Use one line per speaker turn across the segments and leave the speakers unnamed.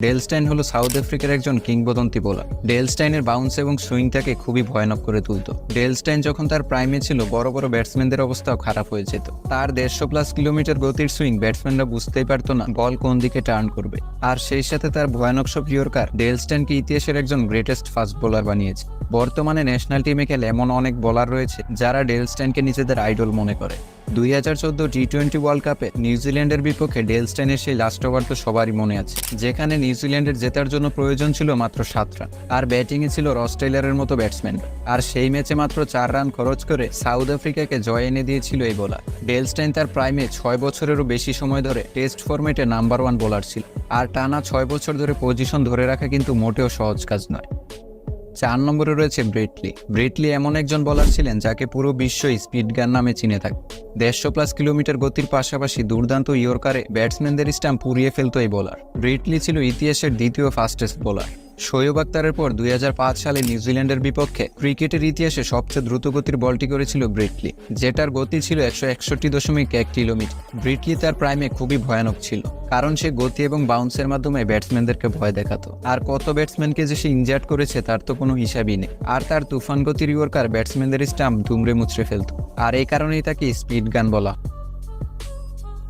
Del Stein হলো south আফ্রিকার একজন কিংবদন্তি বোলার। ডেল স্টাইনের বাউন্স এবং সুইং তাকে খুবই ভয়ানক করে তুলত। ডেল স্টাইন যখন তার প্রাইমে ছিল, বড় বড় ব্যাটসম্যানদের অবস্থাও খারাপ হয়ে যেত। তার 150+ কিলোমিটার গতির সুইং ব্যাটসম্যানরা বুঝতেই পারতো না বল কোন দিকে টার্ন করবে। আর সেই সাথে তার ভয়ানক সব ইয়র্কার ডেল স্টাইনকে ইতিহাসের একজন গ্রেটেস্ট ফাস্ট বোলার বানিয়েছে। বর্তমানে ন্যাশনাল টিমে খেলে এমন অনেক বোলার রয়েছে যারা ডেল স্টাইনকে নিজেদের আইডল মনে করে। 2014 টি-20 ওয়ার্ল্ড কাপে নিউজিল্যান্ডের বিপক্ষে ডেল স্টাইনের সেই লাস্ট ওভার তো সবারই মনে আছে, যেখানে নিউজিল্যান্ডের জেতার জন্য প্রয়োজন ছিল মাত্র 7 রান, আর ব্যাটিংয়ে ছিল রস টেইলরের মতো ব্যাটসম্যান। আর সেই ম্যাচে মাত্র 4 রান খরচ করে সাউথ আফ্রিকাকে জয় এনে দিয়েছিল এই বোলার। ডেল স্টাইন তার প্রাইমে 6 বছরেরও বেশি সময় ধরে টেস্ট ফরম্যাটে নাম্বার 1 বোলার ছিল। আর টানা 6 বছর ধরে পজিশন ধরে রাখা কিন্তু মোটেও সহজ কাজ নয়। 4 নম্বরে রয়েছে ব্রেটলি এমন একজন বোলার ছিলেন যাকে পুরো বিশ্বই স্পিড গান নামে চিনে থাকে। 150+ কিলোমিটার গতির পাশাপাশি দুর্দান্ত ইয়র্কারে ব্যাটসম্যানদের স্টাম্প পুড়িয়ে ফেলত এই বোলার। ব্রেটলি ছিল ইতিহাসের দ্বিতীয় ফাস্টেস্ট বোলার। শোয়েব আখতারের পর 2005 সালে নিউজিল্যান্ডের বিপক্ষে ক্রিকেটের ইতিহাসে সবচেয়ে দ্রুতগতির বলটি করেছিল ব্রেটলি, যেটার গতি ছিল 161.1 কিলোমিটার। ব্রেটলি তার প্রাইমে খুবই ভয়ানক ছিল, কারণ সে গতি এবং বাউন্সের মাধ্যমে ব্যাটসম্যানদেরকে ভয় দেখাতো। আর কত ব্যাটসম্যানকে যে সে ইনজার্ড করেছে তার তো কোনো হিসাবই নেই। আর তার তুফান গতির ইয়র্কার ব্যাটসম্যানদের স্টাম্প দুমড়ে মুচড়ে ফেলত। আর এই কারণেই তাকে স্পিড গান বলা।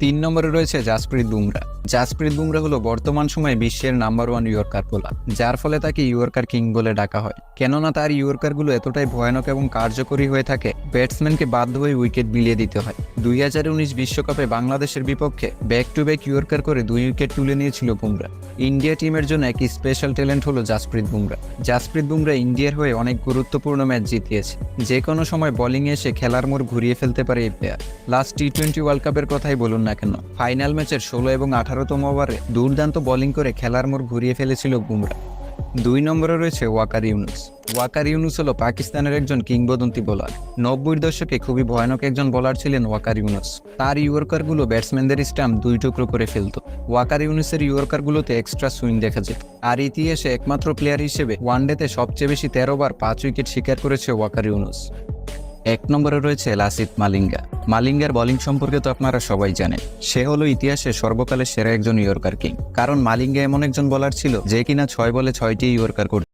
3 নম্বরে রয়েছে জাসপ্রীত বুমরা হলো বর্তমান সময়ে বিশ্বের নাম্বার 1 ইয়র্কার বোলার, যার ফলে তাকে ইয়র্কার কিং বলে ডাকা হয়। কেননা তার ইয়র্কারগুলো এতটাই ভয়ানক এবং কার্যকরী হয়ে থাকে, ব্যাটসম্যানকে বাধ্য হয়ে উইকেট বিলিয়ে দিতে হয়। 2019 বিশ্বকাপে বাংলাদেশের বিপক্ষে ব্যাক টু ব্যাক ইয়র্কার করে 2 উইকেট তুলে নিয়েছিল বুমরা। ইন্ডিয়া টিমের জন্য এক স্পেশাল ট্যালেন্ট হলো জাসপ্রীত বুমরা ইন্ডিয়ার হয়ে অনেক গুরুত্বপূর্ণ ম্যাচ জিতিয়েছে। যে কোনো সময় বোলিংয়ে এসে খেলার মোড় ঘুরিয়ে ফেলতে পারে এই প্লেয়ার। লাস্ট টি-20 ওয়ার্ল্ড কাপের কথাই বলুন না কেন, ফাইনাল ম্যাচের 16 এবং 18তম ওভারে দুর্দান্ত বোলিং করে খেলার মোড় ঘুরিয়ে ফেলেছিল বুমরা। 2 নম্বরে রয়েছে ওয়াকার ইউনুস হলো পাকিস্তানের একজন কিংবদন্তি বোলার। 90-এর দশকে খুবই ভয়ানক একজন বোলার ছিলেন ওয়াকার ইউনুস। তার ইয়র্কারগুলো ব্যাটসম্যানদের স্টাম্প 2 টুকরো করে ফেলত। ওয়াকার ইউনুসের ইয়র্কারগুলোতে এক্সট্রা সুইং দেখা যেত। আর ইতিহাসে একমাত্র প্লেয়ার হিসেবে ওয়ানডেতে সবচেয়ে বেশি 13 বার 5 উইকেট শিকার করেছে ওয়াকার ইউনুস। 1 নম্বরে রয়েছে লাসিথ মালিঙ্গার বোলিং সম্পর্কে তো আপনারা সবাই জানেন। সে হলো ইতিহাসে সর্বকালের সেরা একজন ইয়র্কার কিং, কারণ মালিঙ্গা এমন একজন বোলার ছিল যে কিনা 6 বলে 6টি ইয়র্কার করত।